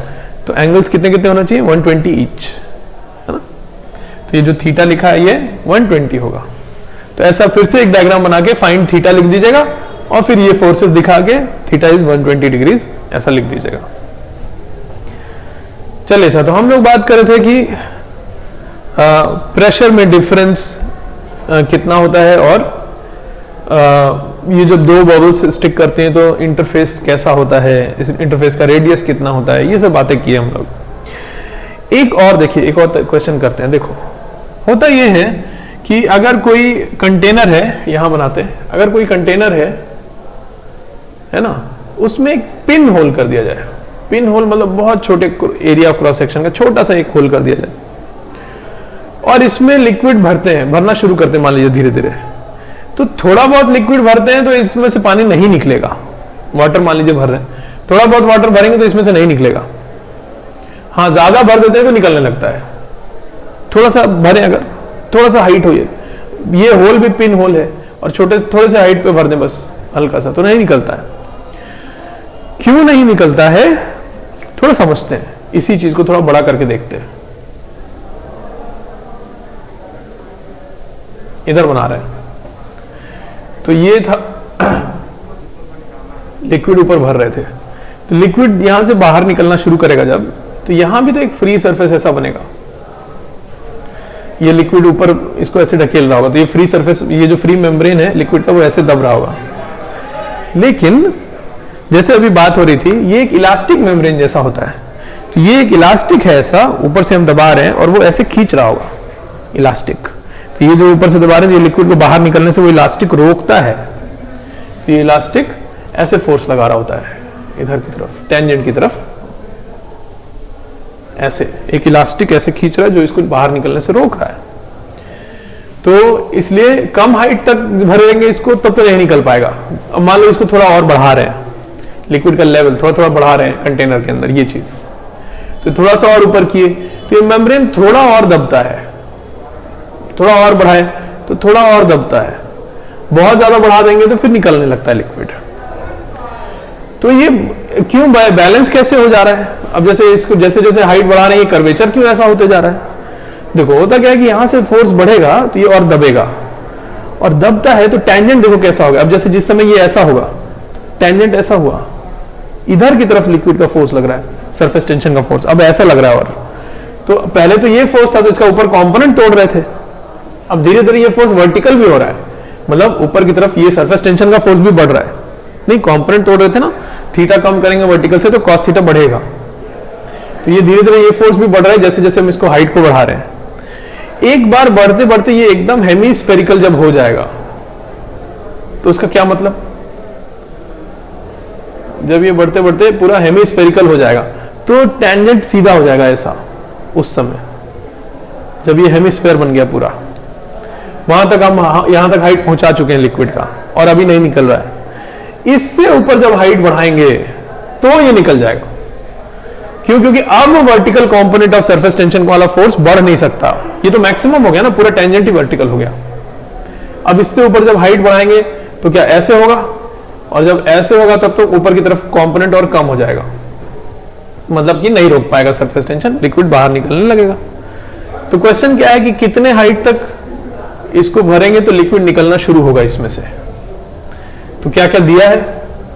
तो एंगल्स कितने कितने होना चाहिए 120 ईच, है ना, तो ये जो थीटा लिखा है ये 120 होगा, तो ऐसा फिर से एक डायग्राम बना के फाइंड थीटा लिख दीजिएगा और फिर ये फोर्सेस दिखा के थीटा इज 120 डिग्रीज ऐसा लिख दीजिएगा। चलिए अच्छा, तो हम लोग बात कर रहे थे कि प्रेशर में डिफरेंस कितना होता है और ये जो दो बबल्स स्टिक करते हैं तो इंटरफेस कैसा होता है, इस इंटरफेस का रेडियस कितना होता है, ये सब बातें की हम लोग। एक और देखिए, एक और क्वेश्चन करते हैं। देखो होता ये है कि अगर कोई कंटेनर है, यहां बनाते हैं, अगर कोई कंटेनर है ना, उसमें एक पिन होल कर दिया जाए, पिन होल मतलब बहुत छोटे एरिया क्रॉस सेक्शन का छोटा सा एक होल कर दिया जाए और इसमें लिक्विड भरना शुरू करते हैं, मान लीजिए धीरे धीरे, तो थोड़ा बहुत लिक्विड भरते हैं तो इसमें से पानी नहीं निकलेगा, वाटर मान लीजिए भर रहे हैं, थोड़ा बहुत वाटर भरेंगे तो इसमें से नहीं निकलेगा, हाँ ज्यादा भर देते हैं तो निकलने लगता है, थोड़ा सा भरे, अगर थोड़ा सा हाइट हो, ये होल भी पिन होल है और थोड़े से हाइट पे भर दें बस हल्का सा, तो नहीं निकलता है। क्यों नहीं निकलता है थोड़ा समझते हैं, इसी चीज को थोड़ा बड़ा करके देखते हैं। इधर बना रहे हैं, तो ये था लिक्विड ऊपर भर रहे थे, तो लिक्विड यहां से बाहर निकलना शुरू करेगा जब, तो यहां भी तो एक फ्री सरफेस ऐसा बनेगा, ये लिक्विड ऊपर इसको ऐसे ढकेल रहा होगा, तो ये फ्री सरफेस, ये जो फ्री मेम्ब्रेन है लिक्विड का वो ऐसे दब रहा होगा। लेकिन जैसे अभी बात हो रही थी, ये एक इलास्टिक मेम्ब्रेन जैसा होता है, तो ये एक इलास्टिक है ऐसा, ऊपर से हम दबा रहे हैं और वो ऐसे खींच रहा होगा इलास्टिक, तो ये जो ऊपर से दबा रहे हैं ये लिक्विड को बाहर निकलने से वो इलास्टिक रोकता है, तो ये इलास्टिक ऐसे फोर्स लगा रहा होता है इधर की तरफ, टेंजेंट की तरफ, ऐसे एक इलास्टिक ऐसे खींच रहा है जो इसको बाहर निकलने से रोक रहा है। तो इसलिए कम हाइट तक भरेंगे इसको तब तो नहीं निकल पाएगा। अब मान लो इसको थोड़ा और बढ़ा रहे हैं, लिक्विड का लेवल थोड़ा थोड़ा बढ़ा रहे हैं कंटेनर के अंदर, ये चीज तो थोड़ा सा और ऊपर किए तो ये मेम्ब्रेन थोड़ा और दबता है, थोड़ा और बढ़ाए तो थोड़ा और दबता है, बहुत ज्यादा बढ़ा देंगे तो फिर निकलने लगता है लिक्विड। तो ये क्यों बैलेंस कैसे हो जा रहा है? अब जैसे इसको जैसे जैसे हाइट बढ़ा रहे हैं, कर्वेचर क्यों ऐसा होते जा रहा है? देखो होता क्या है कि यहां से फोर्स बढ़ेगा तो ये और दबेगा, और दबता है तो टेंजेंट देखो कैसा होगा। अब जैसे जिस समय ये ऐसा होगा, टेंजेंट ऐसा हुआ, इधर की तरफ लिक्विड का फोर्स लग रहा है, सरफेस टेंशन का फोर्स, अब ऐसा लग रहा है। और तो पहले तो ये फोर्स था तो इसका ऊपर कंपोनेंट तोड़ रहे थे, अब धीरे धीरे ये फोर्स वर्टिकल भी हो रहा है, मतलब ऊपर की तरफ ये सरफेस टेंशन का फोर्स भी बढ़ रहा है। नहीं, कंपोनेंट तोड़ रहे थे ना, थीटा कम करेंगे वर्टिकल से तो कॉस थीटा बढ़ेगा, तो ये धीरे धीरे ये फोर्स भी बढ़ रहा है जैसे जैसे हम इसको हाइट को बढ़ा रहे हैं। एक बार बढ़ते बढ़ते ये एकदम हेमीस्फेरिकल जब हो जाएगा तो उसका क्या मतलब, जब ये बढ़ते बढ़ते पूरा हेमीस्फेरिकल हो जाएगा तो टेंजेंट सीधा हो जाएगा ऐसा, उस समय जब ये हेमीस्फेयर बन गया पूरा, वहां तक हम यहां तक हाइट पहुंचा चुके हैं लिक्विड का और अभी नहीं निकल रहा है। इससे ऊपर जब हाइट बढ़ाएंगे तो ये निकल जाएगा। क्यों? क्योंकि अब vertical component of surface tension वाला फोर्स बढ़ नहीं सकता, ये तो मैक्सिमम हो गया ना, पूरा टेंजेंट ही वर्टिकल हो गया। अब इससे ऊपर जब हाइट बढ़ाएंगे तो क्या ऐसे होगा, और जब ऐसे होगा तब तो ऊपर की तरफ कंपोनेंट और कम हो जाएगा, मतलब कि नहीं रोक पाएगा सरफेस टेंशन, लिक्विड बाहर निकलने लगेगा। तो क्वेश्चन क्या है कि कितने हाइट तक इसको भरेंगे तो लिक्विड निकलना शुरू होगा इसमें से। तो क्या क्या दिया है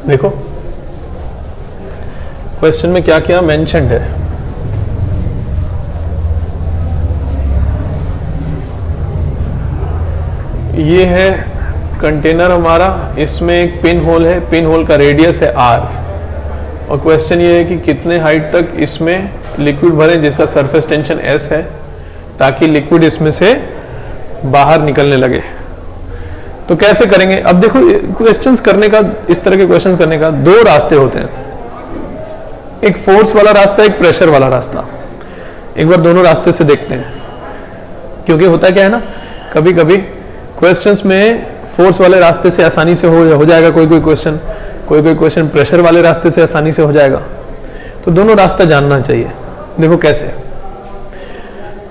देखो, क्वेश्चन में क्या क्या मेंशन्ड है। ये है कंटेनर हमारा, इसमें एक पिन होल है, पिन होल का रेडियस है r, और क्वेश्चन ये है कि कितने हाइट तक इसमें लिक्विड भरें जिसका सरफेस टेंशन s है, ताकि लिक्विड इसमें से बाहर निकलने लगे। तो कैसे करेंगे? अब देखो क्वेश्चंस करने का, इस तरह के क्वेश्चंस करने का दो रास्ते होते हैं, एक फोर्स वाला रास्ता, एक प्रेशर वाला रास्ता। एक बार दोनों रास्ते से देखते हैं, क्योंकि होता क्या है ना, कभी कभी क्वेश्चंस में फोर्स वाले रास्ते से आसानी से हो जाएगा कोई कोई क्वेश्चन प्रेशर वाले रास्ते से आसानी से हो जाएगा। तो दोनों रास्ता जानना चाहिए। देखो कैसे,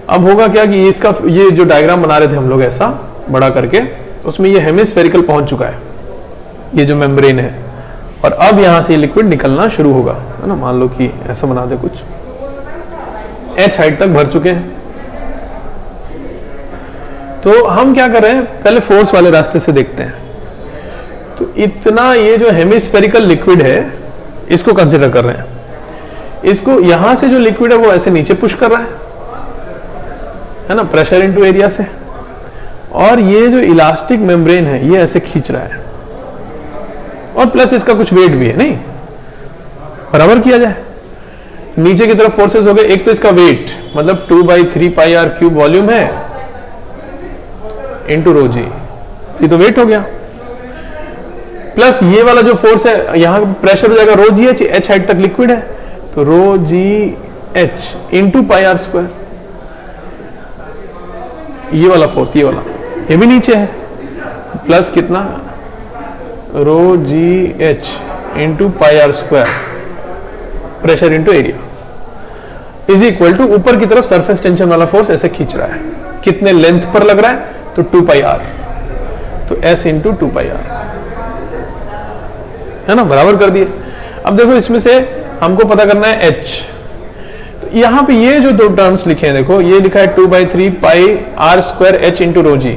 अब होगा क्या कि इसका ये जो डायग्राम बना रहे थे हम लोग ऐसा बड़ा करके, उसमें ये हेमिस्फेरिकल पहुंच चुका है, ये जो मेम्ब्रेन है, और अब यहां से लिक्विड निकलना शुरू होगा, है ना। मान लो कि ऐसा बना दे कुछ, h हाइट तक भर चुके हैं। तो हम क्या कर रहे हैं, पहले फोर्स वाले रास्ते से देखते हैं। तो इतना ये जो हेमिस्फेरिकल लिक्विड है इसको कंसीडर कर रहे हैं, इसको यहां से जो लिक्विड है वो ऐसे नीचे पुश कर रहा है ना, प्रेशर इनटू एरिया से, और ये जो इलास्टिक मेम्ब्रेन है ये ऐसे खींच रहा है, और प्लस इसका कुछ वेट भी है, नहीं बराबर किया जाए। नीचे की तरफ फोर्सेस हो गए, एक तो इसका वेट मतलब 2/3 पाई r क्यूब वॉल्यूम है इंटू रो जी, ये तो वेट हो गया, प्लस ये वाला जो फोर्स है यहां प्रेशर हो जाएगा रो जी एच, h हाइट तक लिक्विड है तो रो जी H into pi r square, ये वाला फोर्स, ये वाला, ये भी नीचे है, प्लस कितना rho ji H into pi r square pressure into area is equal to ऊपर की तरफ सरफेस टेंशन वाला फोर्स ऐसे खींच रहा है, कितने लेंथ पर लग रहा है तो 2 पाई r, तो s इंटू 2 पाई r, है ना, बराबर कर दिए। अब देखो इसमें से हमको पता करना है h, तो यहां पे ये जो दो टर्म्स लिखे हैं देखो, ये लिखा है 2/3 pi r square h into rho G,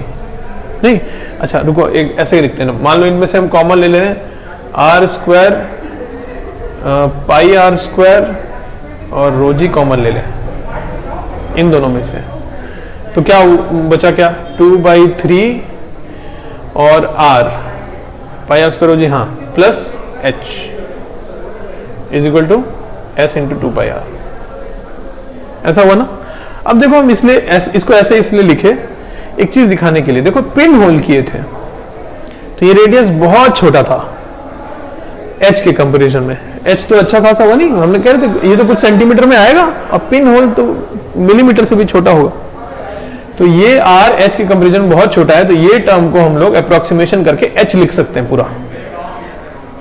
नहीं अच्छा रुको, एक ऐसे ही लिखते हैं, मान लो इनमें से हम कॉमन ले ले रहे हैं r square pi r square और रो जी कॉमन ले लें इन दोनों में से, तो क्या बचा, क्या 2/3 और r pi r square rho g, हाँ, plus h is equal to s into 2 pi r, ऐसा हुआ ना। अब देखो हम इसलिए इसको ऐसे इसलिए लिखे एक चीज दिखाने के लिए, देखो पिन होल किए थे तो ये रेडियस बहुत छोटा था h के कंपैरिजन में, h तो अच्छा खासा हुआ नहीं, हमने कह रहे थे ये तो कुछ सेंटीमीटर में आएगा, अब पिन होल तो मिलीमीटर से भी छोटा होगा, तो ये r h के कंपैरिजन में बहुत छोटा है, तो ये टर्म को हम लोग अप्रोक्सीमेशन करके h लिख सकते हैं पूरा,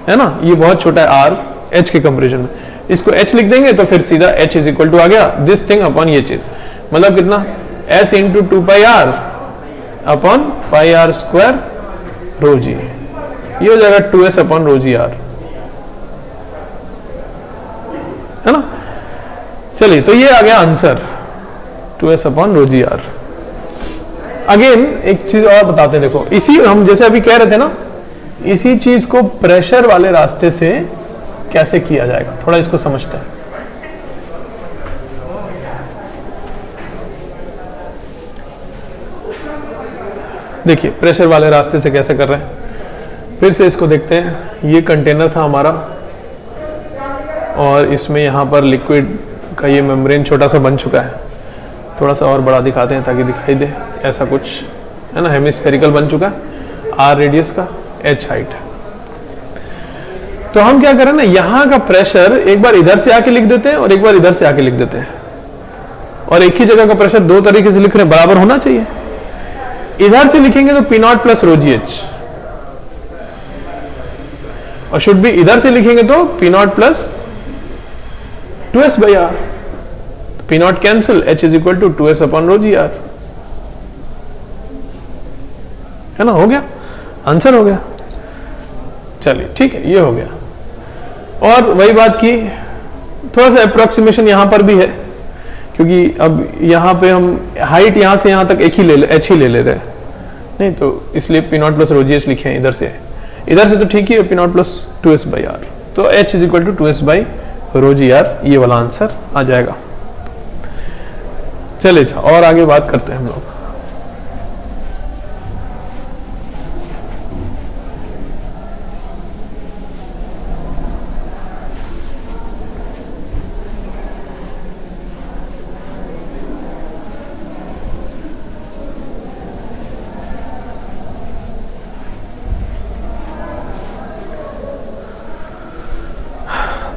है ना, ये बहुत छोटा है r h के कंपैरिजन में, इसको h लिख देंगे तो फिर सीधा h इज इक्वल टू आ गया दिस थिंग अपॉन ये चीज, मतलब कितना s into 2 pi r upon pi r square rho G, ये हो जाएगा 2s अपॉन रो जी r, है ना। चलिए तो ये आ गया आंसर 2s अपॉन रो जी r। अगेन एक चीज और बताते हैं, देखो इसी हम जैसे अभी कह रहे थे ना, इसी चीज को प्रेशर वाले रास्ते से कैसे किया जाएगा, थोड़ा इसको समझते हैं। देखिए प्रेशर वाले रास्ते से कैसे कर रहे हैं, फिर से इसको देखते हैं। ये कंटेनर था हमारा और इसमें यहाँ पर लिक्विड का ये मेम्ब्रेन छोटा सा बन चुका है, थोड़ा सा और बड़ा दिखाते हैं ताकि दिखाई दे, ऐसा कुछ है ना, हेमिस्फेरिकल बन चुका है, r रेडियस का, h हाइट। तो हम क्या करें ना, यहां का प्रेशर एक बार इधर से आके लिख देते हैं और एक बार इधर से आके लिख देते हैं, और एक ही जगह का प्रेशर दो तरीके से लिख रहे हैं, बराबर होना चाहिए। इधर से लिखेंगे तो P0 प्लस रो जी एच, और शुड बी इधर से लिखेंगे तो P naught plus 2s by R, P naught cancel, h is equal to 2s upon rho g R, है ना, हो गया आंसर, हो गया। चलिए ठीक है, ये हो गया। और वही बात की, थोड़ा सा अप्रोक्सीमेशन यहां पर भी है, क्योंकि अब यहां पे हम हाइट यहां से यहां तक एक ही h ही ले रहे हैं, नहीं तो इसलिए पी नॉट प्लस रो जी एच लिखे हैं इधर से तो ठीक ही है, P naught plus 2s by R, तो h is equal to 2s by rho g R, ये वाला आंसर आ जाएगा। चलिए अच्छा, और आगे बात करते हैं हम लोग।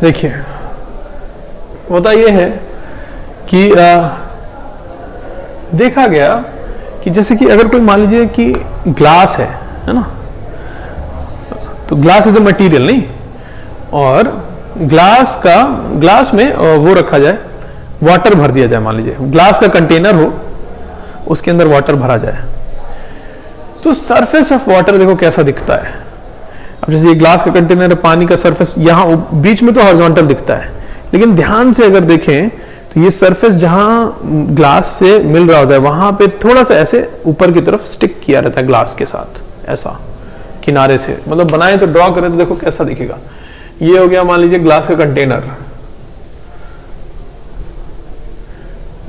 देखिए होता यह है कि देखा गया कि जैसे कि अगर कोई मान लीजिए कि ग्लास है ना, तो ग्लास इज अ मटेरियल नहीं, और ग्लास में वो रखा जाए, वाटर भर दिया जाए, मान लीजिए ग्लास का कंटेनर हो, उसके अंदर वाटर भरा जाए, तो सरफेस ऑफ वाटर देखो कैसा दिखता है। अब जैसे ये ग्लास का कंटेनर है, पानी का सरफेस यहां बीच में तो हॉरिजॉन्टल दिखता है, लेकिन ध्यान से अगर देखें तो ये सरफेस जहां ग्लास से मिल रहा होता है वहां पे थोड़ा सा ऐसे ऊपर की तरफ स्टिक किया रहता है ग्लास के साथ, ऐसा किनारे से, मतलब बनाए तो ड्रॉ करें तो देखो कैसा दिखेगा। ये हो गया मान लीजिए ग्लास का कंटेनर,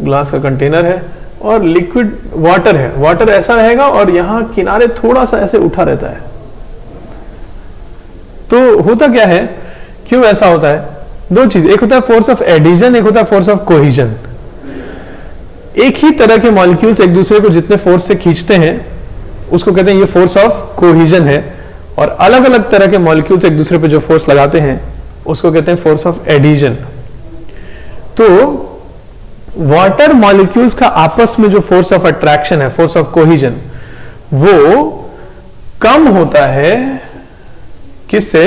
ग्लास का कंटेनर है और लिक्विड वाटर है, वाटर ऐसा रहेगा और यहां किनारे थोड़ा सा ऐसे उठा रहता है। तो होता क्या है, क्यों ऐसा होता है, दो चीज, एक होता है फोर्स ऑफ एडिशन, एक होता है फोर्स ऑफ कोहिजन। एक ही तरह के मॉलिक्यूल्स एक दूसरे को जितने फोर्स से खींचते हैं उसको कहते हैं ये फोर्स ऑफ कोहिजन है, और अलग अलग तरह के मॉलिक्यूल्स एक दूसरे पे जो फोर्स लगाते हैं उसको कहते हैं फोर्स ऑफ एडिशन। तो वाटर मॉलिक्यूल्स का आपस में जो फोर्स ऑफ अट्रैक्शन है, फोर्स ऑफ कोहिजन, वो कम होता है किससे,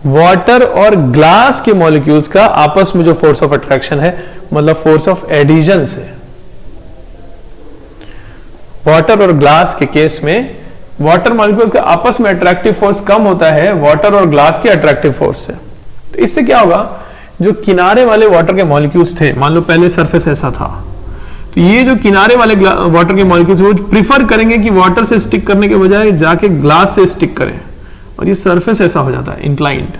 वाटर और ग्लास के मॉलिक्यूल्स का आपस में जो फोर्स ऑफ अट्रैक्शन है, मतलब फोर्स ऑफ एडिशन से। वाटर और ग्लास के केस में वाटर मॉलिक्यूल्स का आपस में अट्रैक्टिव फोर्स कम होता है वाटर और ग्लास के अट्रैक्टिव फोर्स से। तो इससे क्या होगा, जो किनारे वाले वाटर के मॉलिक्यूल्स थे, मान लो पहले सरफेस ऐसा था, तो ये जो किनारे वाले वाटर के मॉलिक्यूल्स वो प्रीफर करेंगे कि वाटर से स्टिक करने के बजाय जाके ग्लास से स्टिक करें, और ये सरफेस ऐसा हो जाता है इंक्लाइंड,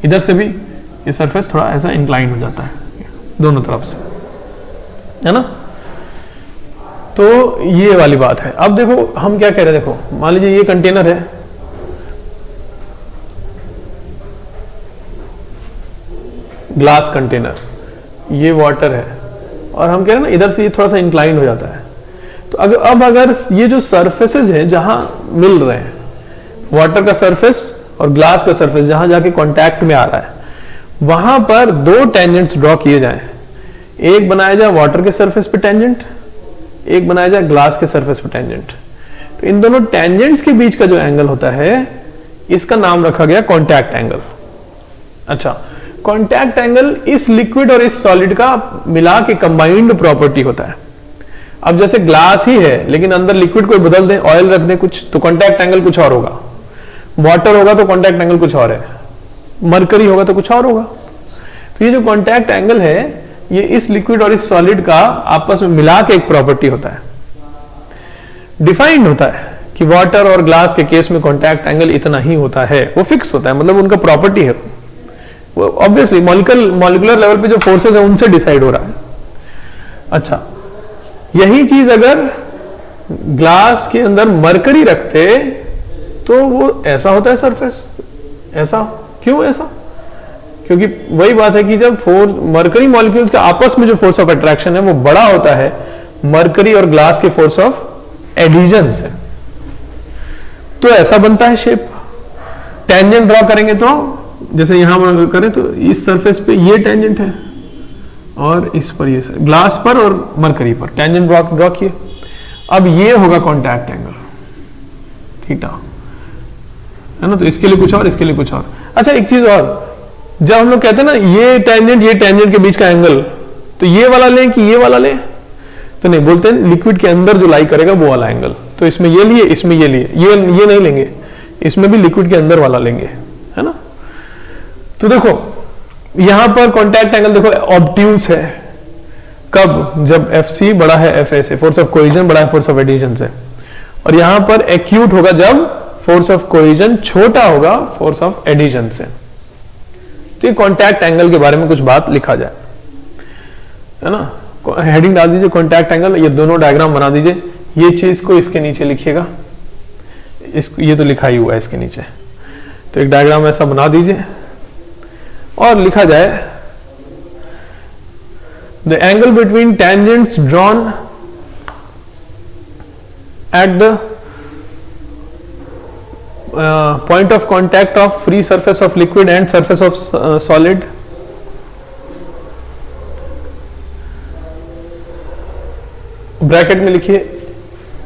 इधर से भी ये सरफेस थोड़ा ऐसा इंक्लाइंड हो जाता है दोनों तरफ से, है ना। तो ये वाली बात है। अब देखो हम क्या कह रहे हैं, देखो मान लीजिए ये कंटेनर है, ग्लास कंटेनर, ये वाटर है, और हम कह रहे हैं ना इधर से ये थोड़ा सा इंक्लाइंड हो जाता है। तो अगर ये जो सरफेसेस हैं जहां मिल रहे हैं, वाटर का सरफेस और ग्लास का सरफेस जहां जाके कांटेक्ट में आ रहा है, वहां पर दो टेंजेंट्स ड्रॉ किए जाएं, एक बनाया जाए वाटर के सरफेस पे टेंजेंट, एक बनाया जाए ग्लास के सरफेस पे टेंजेंट। तो इन दोनों टेंजेंट्स के बीच का जो एंगल होता है इसका नाम रखा गया कांटेक्ट एंगल। अच्छा, कांटेक्ट एंगल इस लिक्विड और इस सॉलिड का मिला के कंबाइंड प्रॉपर्टी होता है। अब जैसे ग्लास ही है लेकिन अंदर लिक्विड कोई बदल दें, ऑयल रख दें कुछ, तो कांटेक्ट एंगल कुछ और होगा, वाटर होगा तो कांटेक्ट एंगल कुछ और है, मरकरी होगा तो कुछ और होगा। तो ये जो कांटेक्ट एंगल है ये इस लिक्विड और इस सॉलिड का आपस में मिला के एक प्रॉपर्टी होता है, डिफाइंड होता है कि वाटर और ग्लास के केस में कांटेक्ट एंगल इतना ही होता है, वो फिक्स होता है, मतलब उनका प्रॉपर्टी है वो, ऑब्वियसली मॉलिक्यूलर लेवल पे जो फोर्सेस है उनसे डिसाइड हो रहा है। अच्छा, यही चीज अगर ग्लास के अंदर मरकरी रखते तो वो ऐसा होता है सरफेस, ऐसा क्यों ऐसा, क्योंकि वही बात है कि जब मरकरी मॉलिक्यूल्स का आपस में जो फोर्स ऑफ अट्रैक्शन है वो बड़ा होता है मरकरी और ग्लास के फोर्स ऑफ एडिशन से, तो ऐसा बनता है शेप। टेंजेंट ड्रॉ करेंगे तो जैसे यहां करें तो इस सरफेस पे ये टेंजेंट है और इस पर ये ग्लास पर और मरकरी पर टेंजेंट ड्रॉ किए। अब ये होगा कांटेक्ट एंगल थीटा, है ना। तो इसके लिए कुछ और, इसके लिए कुछ और। अच्छा एक चीज और, जब हम लोग कहते हैं ना ये टेंजेंट के बीच का एंगल, तो ये वाला लें कि ये वाला लें, तो नहीं, बोलते हैं लिक्विड के अंदर जो लाई करेगा वो वाला एंगल। तो इसमें ये लिए, इसमें ये लिए, ये नहीं लेंगे, इसमें भी लिक्विड के अंदर वाला लेंगे, है ना। तो देखो यहां पर कॉन्टैक्ट एंगल देखो ऑब्ट्यूस है, कब, जब FC बड़ा है FA से, फोर्स ऑफ कोहेजन बड़ा है फोर्स ऑफ एडिशन से, और यहां पर एक्यूट होगा जब फोर्स ऑफ कोहेजन छोटा होगा फोर्स ऑफ एडिशन से। तो ये कॉन्टैक्ट एंगल के बारे में कुछ बात लिखा जाए, है ना। हेडिंग डाल दीजिए कॉन्टैक्ट एंगल, ये दोनों डायग्राम बना दीजिए, ये चीज को इसके नीचे लिखिएगा, ये तो लिखा ही हुआ है इसके नीचे, तो एक डायग्राम ऐसा बना दीजिए और लिखा जाए the angle between tangents drawn at the point of contact of free surface of liquid and surface of solid bracket में लिखिए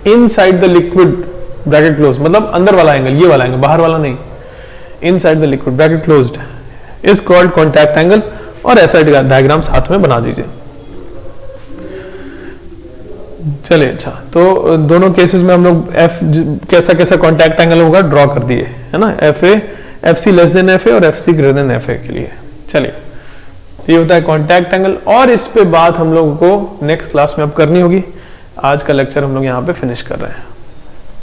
inside the liquid bracket close, मतलब अंदर वाला एंगल, ये वाला एंगल, बाहर वाला नहीं, inside the liquid bracket closed is called contact angle, और ऐसा डायग्राम साथ में बना दीजिए। चलिए अच्छा, तो दोनों केसेस में हम लोग कैसा कैसा कॉन्टैक्ट एंगल होगा ड्रॉ कर दिए, है ना। FC लेस देन FA और FC ग्रेटर देन FA के लिए। चलिए ये होता है कॉन्टैक्ट एंगल, और इस पे बात हम लोगों को नेक्स्ट क्लास में अब करनी होगी। आज का लेक्चर हम लोग यहाँ पे फिनिश कर रहे हैं।